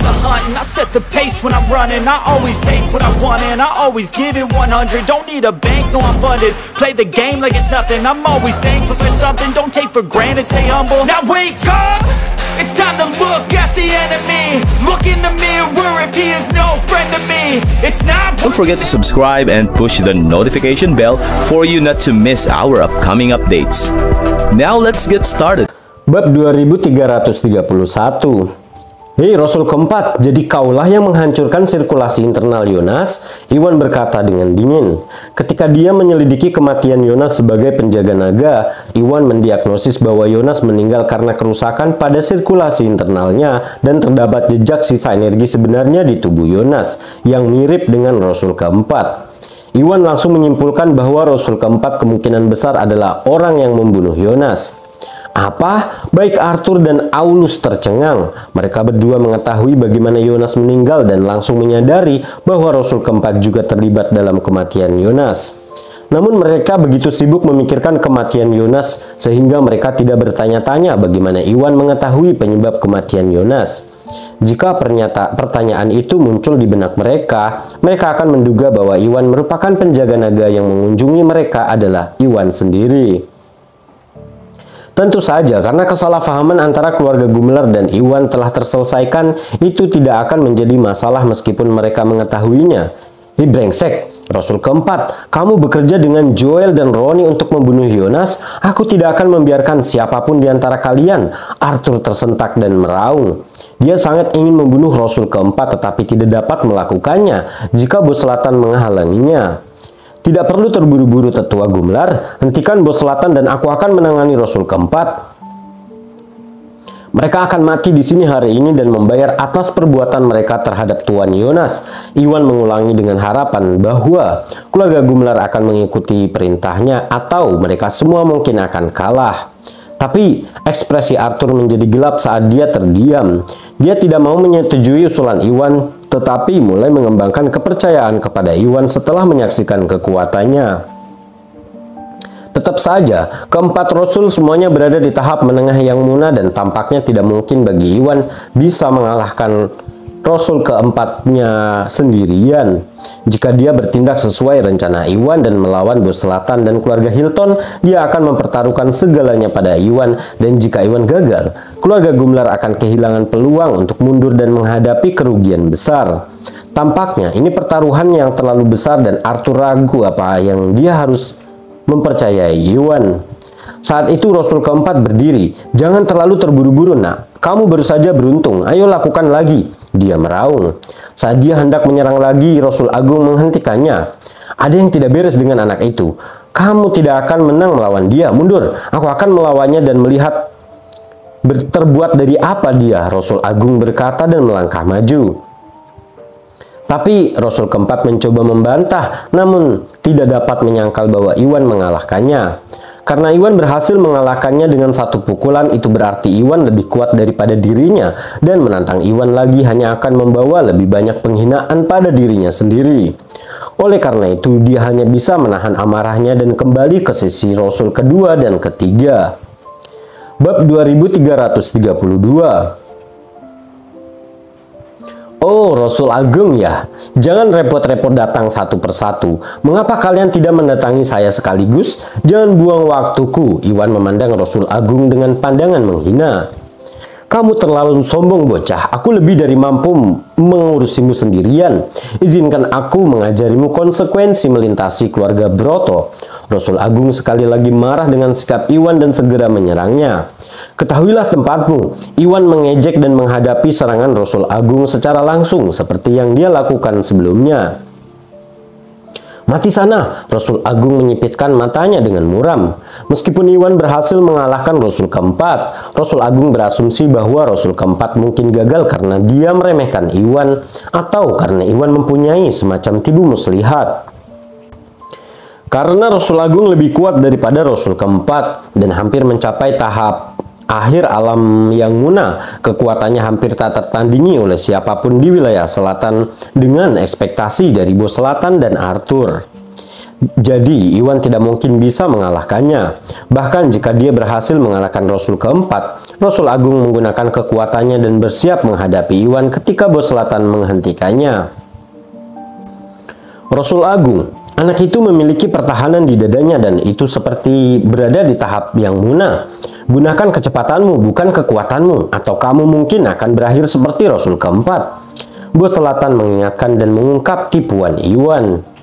the hunt and I set the pace when I'm running. I always take what I want and I always give it 100. Don't need a bank, no I'm funded. Play the game like it's nothing. I'm always thankful for something. Don't take for granted, stay humble. Now wake up, it's time to look at the enemy. Look in the mirror if he is no friend to me. It's not. Don't forget to subscribe and push the notification bell for you not to miss our upcoming updates. Now let's get started. Bab 2331. Hei Rasul keempat, jadi kaulah yang menghancurkan sirkulasi internal Yonas, Iwan berkata dengan dingin. Ketika dia menyelidiki kematian Yonas sebagai penjaga naga, Iwan mendiagnosis bahwa Yonas meninggal karena kerusakan pada sirkulasi internalnya dan terdapat jejak sisa energi sebenarnya di tubuh Yonas yang mirip dengan Rasul keempat. Iwan langsung menyimpulkan bahwa Rasul keempat kemungkinan besar adalah orang yang membunuh Yonas. Apa? Baik Arthur dan Aulus tercengang. Mereka berdua mengetahui bagaimana Yonas meninggal dan langsung menyadari bahwa Rasul keempat juga terlibat dalam kematian Yonas. Namun mereka begitu sibuk memikirkan kematian Yonas sehingga mereka tidak bertanya-tanya bagaimana Iwan mengetahui penyebab kematian Yonas. Jika pertanyaan itu muncul di benak mereka, mereka akan menduga bahwa Iwan merupakan penjaga naga yang mengunjungi mereka adalah Iwan sendiri. Tentu saja, karena kesalahpahaman antara keluarga Gumlar dan Iwan telah terselesaikan, itu tidak akan menjadi masalah meskipun mereka mengetahuinya. Hi brengsek, Rasul keempat, kamu bekerja dengan Joel dan Roni untuk membunuh Yonas. Aku tidak akan membiarkan siapapun di antara kalian. Arthur tersentak dan meraung. Dia sangat ingin membunuh Rasul keempat tetapi tidak dapat melakukannya jika Bos Selatan menghalanginya. Tidak perlu terburu-buru tetua Gumlar, hentikan Bos Selatan dan aku akan menangani Rasul keempat. Mereka akan mati di sini hari ini dan membayar atas perbuatan mereka terhadap Tuan Yonas. Iwan mengulangi dengan harapan bahwa keluarga Gumlar akan mengikuti perintahnya atau mereka semua mungkin akan kalah. Tapi ekspresi Arthur menjadi gelap saat dia terdiam. Dia tidak mau menyetujui usulan Iwan, tetapi mulai mengembangkan kepercayaan kepada Iwan setelah menyaksikan kekuatannya. Tetap saja, keempat Rasul semuanya berada di tahap menengah yang muna dan tampaknya tidak mungkin bagi Iwan bisa mengalahkan Rasul keempatnya sendirian. Jika dia bertindak sesuai rencana Iwan dan melawan Bos Selatan dan keluarga Hilton, dia akan mempertaruhkan segalanya pada Iwan, dan jika Iwan gagal, keluarga Gumlar akan kehilangan peluang untuk mundur dan menghadapi kerugian besar. Tampaknya ini pertaruhan yang terlalu besar dan Arthur ragu apa yang dia harus mempercayai Iwan. Saat itu Rasul keempat berdiri. Jangan terlalu terburu-buru nak. Kamu baru saja beruntung. Ayo lakukan lagi. Dia meraung. Saat dia hendak menyerang lagi, Rasul Agung menghentikannya. Ada yang tidak beres dengan anak itu. Kamu tidak akan menang melawan dia. Mundur. Aku akan melawannya dan melihat terbuat dari apa dia. Rasul Agung berkata dan melangkah maju. Tapi Rasul keempat mencoba membantah, namun tidak dapat menyangkal bahwa Iwan mengalahkannya. Karena Iwan berhasil mengalahkannya dengan satu pukulan, itu berarti Iwan lebih kuat daripada dirinya, dan menantang Iwan lagi hanya akan membawa lebih banyak penghinaan pada dirinya sendiri. Oleh karena itu, dia hanya bisa menahan amarahnya dan kembali ke sisi Rasul kedua dan ketiga. Bab 2332. Oh, Rasul Agung ya, jangan repot-repot datang satu persatu. Mengapa kalian tidak mendatangi saya sekaligus? Jangan buang waktuku. Iwan memandang Rasul Agung dengan pandangan menghina. Kamu terlalu sombong bocah, aku lebih dari mampu mengurusimu sendirian. Izinkan aku mengajarimu konsekuensi melintasi keluarga Broto. Rasul Agung sekali lagi marah dengan sikap Iwan dan segera menyerangnya. Ketahuilah tempatmu. Iwan mengejek dan menghadapi serangan Rasul Agung secara langsung seperti yang dia lakukan sebelumnya. Mati sana, Rasul Agung menyipitkan matanya dengan muram. Meskipun Iwan berhasil mengalahkan Rasul keempat, Rasul Agung berasumsi bahwa Rasul keempat mungkin gagal karena dia meremehkan Iwan atau karena Iwan mempunyai semacam tibu muslihat. Karena Rasul Agung lebih kuat daripada Rasul keempat dan hampir mencapai tahap akhir alam yang munah, kekuatannya hampir tak tertandingi oleh siapapun di wilayah selatan dengan ekspektasi dari Bos Selatan dan Arthur. Jadi Iwan tidak mungkin bisa mengalahkannya. Bahkan jika dia berhasil mengalahkan Rasul keempat, Rasul Agung menggunakan kekuatannya dan bersiap menghadapi Iwan ketika Bos Selatan menghentikannya. Rasul Agung, anak itu memiliki pertahanan di dadanya dan itu seperti berada di tahap yang munah. Gunakan kecepatanmu, bukan kekuatanmu, atau kamu mungkin akan berakhir seperti Rasul keempat. Bos Selatan mengingatkan dan mengungkap tipuan Iwan.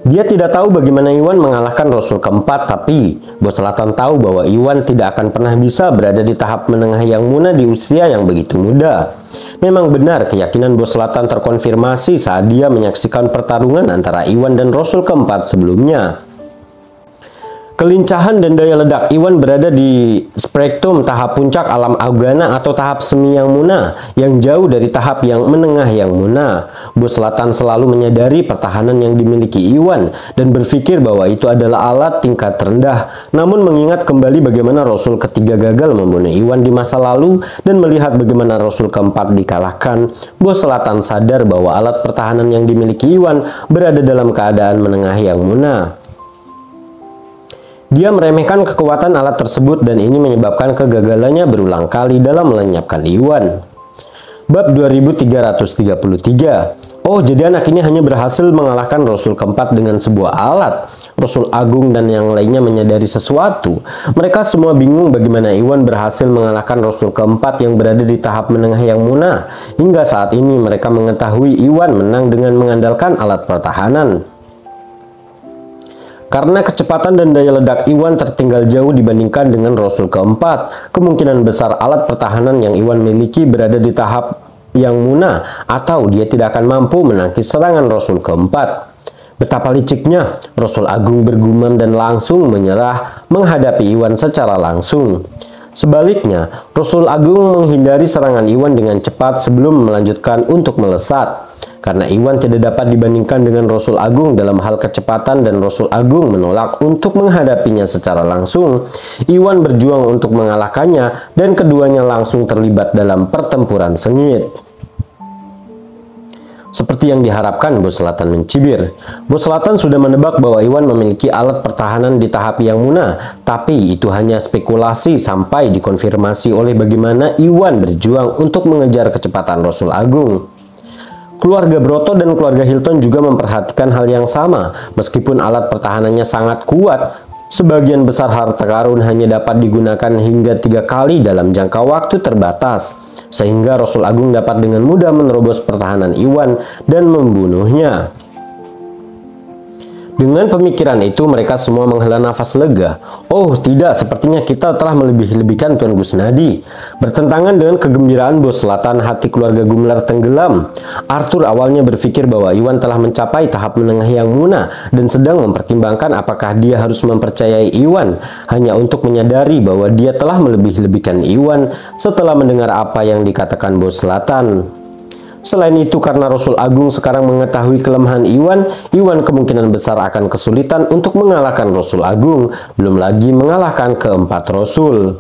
Dia tidak tahu bagaimana Iwan mengalahkan Rasul keempat, tapi Bos Selatan tahu bahwa Iwan tidak akan pernah bisa berada di tahap menengah yang munah di usia yang begitu muda. Memang benar keyakinan Bos Selatan terkonfirmasi saat dia menyaksikan pertarungan antara Iwan dan Rasul keempat sebelumnya. Kelincahan dan daya ledak Iwan berada di spektrum tahap puncak alam Augana atau tahap semi yang munah, yang jauh dari tahap yang menengah yang munah. Bos Selatan selalu menyadari pertahanan yang dimiliki Iwan dan berpikir bahwa itu adalah alat tingkat rendah. Namun mengingat kembali bagaimana Rasul ketiga gagal membunuh Iwan di masa lalu dan melihat bagaimana Rasul keempat dikalahkan, Bos Selatan sadar bahwa alat pertahanan yang dimiliki Iwan berada dalam keadaan menengah yang munah. Dia meremehkan kekuatan alat tersebut dan ini menyebabkan kegagalannya berulang kali dalam melenyapkan Iwan. Bab 2333. Oh, jadi anak ini hanya berhasil mengalahkan Rasul keempat dengan sebuah alat. Rasul Agung dan yang lainnya menyadari sesuatu. Mereka semua bingung bagaimana Iwan berhasil mengalahkan Rasul keempat yang berada di tahap menengah yang munah. Hingga saat ini mereka mengetahui Iwan menang dengan mengandalkan alat pertahanan. Karena kecepatan dan daya ledak Iwan tertinggal jauh dibandingkan dengan Rasul keempat, kemungkinan besar alat pertahanan yang Iwan miliki berada di tahap yang munah atau dia tidak akan mampu menangkis serangan Rasul keempat. Betapa liciknya, Rasul Agung bergumam dan langsung menyerah menghadapi Iwan secara langsung. Sebaliknya, Rasul Agung menghindari serangan Iwan dengan cepat sebelum melanjutkan untuk melesat. Karena Iwan tidak dapat dibandingkan dengan Rasul Agung dalam hal kecepatan dan Rasul Agung menolak untuk menghadapinya secara langsung, Iwan berjuang untuk mengalahkannya dan keduanya langsung terlibat dalam pertempuran sengit. Seperti yang diharapkan, Bos Selatan mencibir. Bos Selatan sudah menebak bahwa Iwan memiliki alat pertahanan di tahap yang munah, tapi itu hanya spekulasi sampai dikonfirmasi oleh bagaimana Iwan berjuang untuk mengejar kecepatan Rasul Agung. Keluarga Broto dan keluarga Hilton juga memperhatikan hal yang sama. Meskipun alat pertahanannya sangat kuat, sebagian besar harta karun hanya dapat digunakan hingga 3 kali dalam jangka waktu terbatas, sehingga Rasul Agung dapat dengan mudah menerobos pertahanan Iwan dan membunuhnya. Dengan pemikiran itu, mereka semua menghela nafas lega. Oh tidak, sepertinya kita telah melebih-lebihkan Tuan Gusnadi. Bertentangan dengan kegembiraan Bos Selatan, hati keluarga Gumlar tenggelam. Arthur awalnya berpikir bahwa Iwan telah mencapai tahap menengah yang munah dan sedang mempertimbangkan apakah dia harus mempercayai Iwan, hanya untuk menyadari bahwa dia telah melebih-lebihkan Iwan setelah mendengar apa yang dikatakan Bos Selatan. Selain itu, karena Rasul Agung sekarang mengetahui kelemahan Iwan, Iwan kemungkinan besar akan kesulitan untuk mengalahkan Rasul Agung, belum lagi mengalahkan keempat Rasul.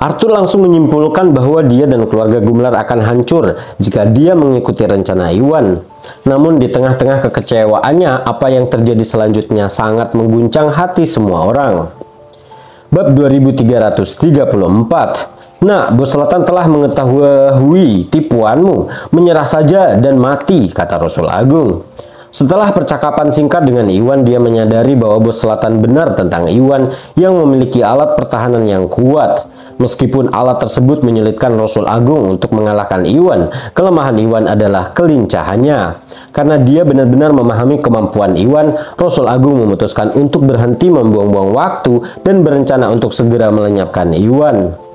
Arthur langsung menyimpulkan bahwa dia dan keluarga Gumlar akan hancur jika dia mengikuti rencana Iwan. Namun di tengah-tengah kekecewaannya, apa yang terjadi selanjutnya sangat mengguncang hati semua orang. Bab 2334. Nah, Bos Selatan telah mengetahui tipuanmu, menyerah saja dan mati, kata Rasul Agung. Setelah percakapan singkat dengan Iwan, dia menyadari bahwa Bos Selatan benar tentang Iwan yang memiliki alat pertahanan yang kuat. Meskipun alat tersebut menyulitkan Rasul Agung untuk mengalahkan Iwan, kelemahan Iwan adalah kelincahannya. Karena dia benar-benar memahami kemampuan Iwan, Rasul Agung memutuskan untuk berhenti membuang-buang waktu dan berencana untuk segera melenyapkan Iwan.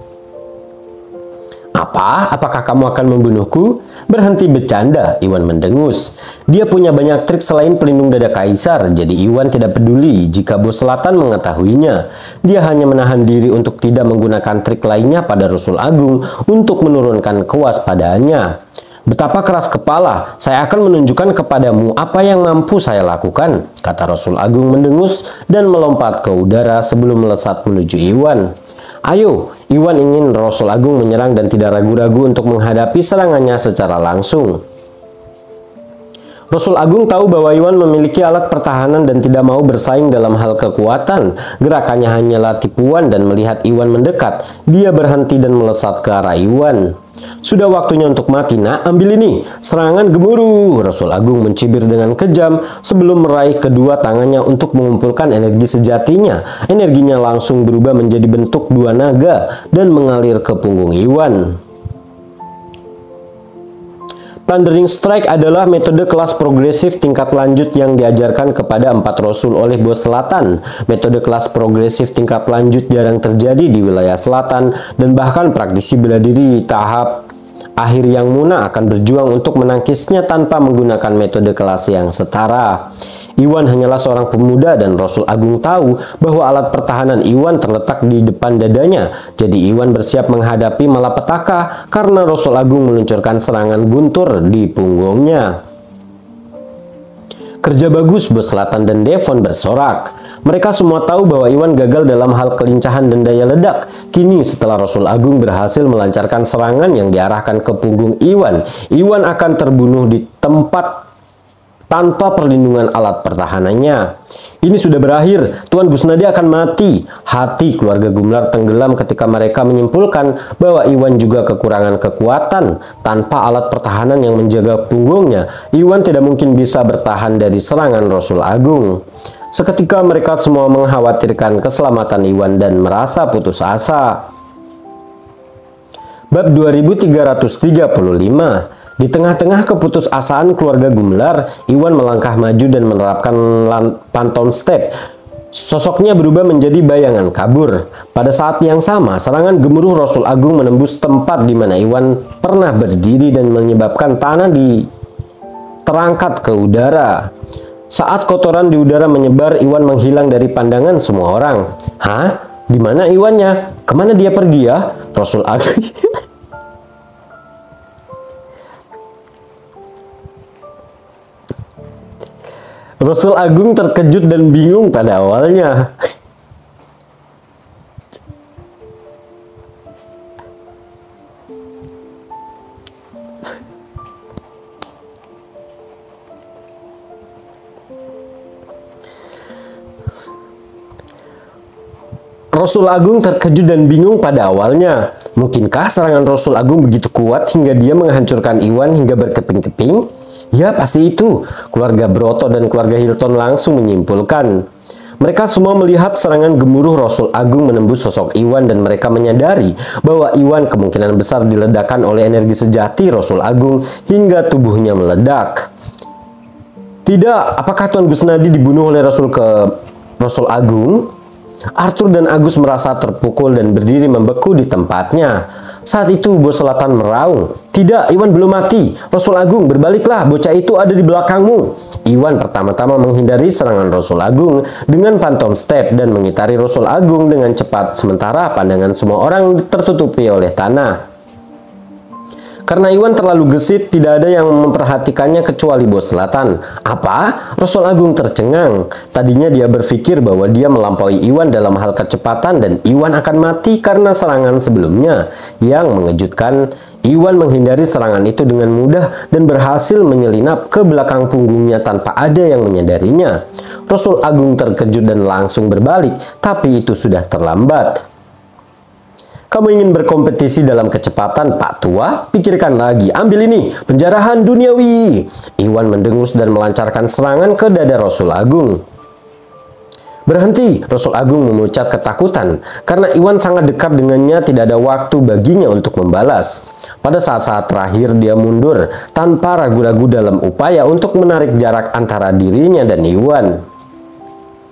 Apa? Apakah kamu akan membunuhku? Berhenti bercanda, Iwan mendengus. Dia punya banyak trik selain pelindung dada kaisar, jadi Iwan tidak peduli jika Bos Selatan mengetahuinya. Dia hanya menahan diri untuk tidak menggunakan trik lainnya pada Rasul Agung untuk menurunkan kewaspadaannya. Betapa keras kepala, saya akan menunjukkan kepadamu apa yang mampu saya lakukan, kata Rasul Agung mendengus dan melompat ke udara sebelum melesat menuju Iwan. Ayo, Iwan ingin Rasul Agung menyerang dan tidak ragu-ragu untuk menghadapi serangannya secara langsung. Rasul Agung tahu bahwa Iwan memiliki alat pertahanan dan tidak mau bersaing dalam hal kekuatan. Gerakannya hanyalah tipuan dan melihat Iwan mendekat, dia berhenti dan melesat ke arah Iwan. Sudah waktunya untuk mati, nak, ambil ini. Serangan gemuruh. Rasul Agung mencibir dengan kejam sebelum meraih kedua tangannya untuk mengumpulkan energi sejatinya. Energinya langsung berubah menjadi bentuk dua naga dan mengalir ke punggung Iwan. Thundering Strike adalah metode kelas progresif tingkat lanjut yang diajarkan kepada 4 rasul oleh bos selatan. Metode kelas progresif tingkat lanjut jarang terjadi di wilayah selatan dan bahkan praktisi bela diri tahap akhir yang Muna akan berjuang untuk menangkisnya tanpa menggunakan metode kelas yang setara. Iwan hanyalah seorang pemuda dan Rasul Agung tahu bahwa alat pertahanan Iwan terletak di depan dadanya. Jadi Iwan bersiap menghadapi malapetaka karena Rasul Agung meluncurkan serangan guntur di punggungnya. Kerja bagus, Bos Selatan dan Devon bersorak. Mereka semua tahu bahwa Iwan gagal dalam hal kelincahan dan daya ledak. Kini setelah Rasul Agung berhasil melancarkan serangan yang diarahkan ke punggung Iwan, Iwan akan terbunuh di tempat tanpa perlindungan alat pertahanannya. Ini sudah berakhir, Tuan Gusnadi akan mati. Hati keluarga Gumlar tenggelam ketika mereka menyimpulkan bahwa Iwan juga kekurangan kekuatan. Tanpa alat pertahanan yang menjaga punggungnya, Iwan tidak mungkin bisa bertahan dari serangan Rasul Agung. Seketika mereka semua mengkhawatirkan keselamatan Iwan dan merasa putus asa. Bab 2335. Di tengah-tengah keputusasaan keluarga Gumlar, Iwan melangkah maju dan menerapkan Phantom Step. Sosoknya berubah menjadi bayangan kabur. Pada saat yang sama, serangan gemuruh Rasul Agung menembus tempat di mana Iwan pernah berdiri dan menyebabkan tanah terangkat ke udara. Saat kotoran di udara menyebar, Iwan menghilang dari pandangan semua orang. Hah? Di mana Iwannya? Kemana dia pergi ya? Rasul Agung... Rasul Agung terkejut dan bingung pada awalnya. Rasul Agung terkejut dan bingung pada awalnya. Mungkinkah serangan Rasul Agung begitu kuat hingga dia menghancurkan Iwan hingga berkeping-keping? Ya, pasti itu. Keluarga Broto dan keluarga Hilton langsung menyimpulkan. Mereka semua melihat serangan gemuruh Rasul Agung menembus sosok Iwan dan mereka menyadari bahwa Iwan kemungkinan besar diledakkan oleh energi sejati Rasul Agung hingga tubuhnya meledak. Tidak, apakah Tuan Gusnadi dibunuh oleh Rasul Agung? Arthur dan Agus merasa terpukul dan berdiri membeku di tempatnya. Saat itu Bos Selatan meraung, "Tidak, Iwan belum mati. Rasul Agung, berbaliklah, bocah itu ada di belakangmu." Iwan pertama-tama menghindari serangan Rasul Agung dengan Phantom Step dan mengitari Rasul Agung dengan cepat, sementara pandangan semua orang tertutupi oleh tanah. Karena Iwan terlalu gesit, tidak ada yang memperhatikannya kecuali Bos Selatan. Apa? Rasul Agung tercengang. Tadinya dia berpikir bahwa dia melampaui Iwan dalam hal kecepatan dan Iwan akan mati karena serangan sebelumnya. Yang mengejutkan, Iwan menghindari serangan itu dengan mudah dan berhasil menyelinap ke belakang punggungnya tanpa ada yang menyadarinya. Rasul Agung terkejut dan langsung berbalik, tapi itu sudah terlambat. Kamu ingin berkompetisi dalam kecepatan, Pak Tua? Pikirkan lagi. Ambil ini, penjarahan duniawi. Iwan mendengus dan melancarkan serangan ke dada Rasul Agung. Berhenti, Rasul Agung memucat ketakutan. Karena Iwan sangat dekat dengannya, tidak ada waktu baginya untuk membalas. Pada saat-saat terakhir dia mundur, tanpa ragu-ragu dalam upaya untuk menarik jarak antara dirinya dan Iwan.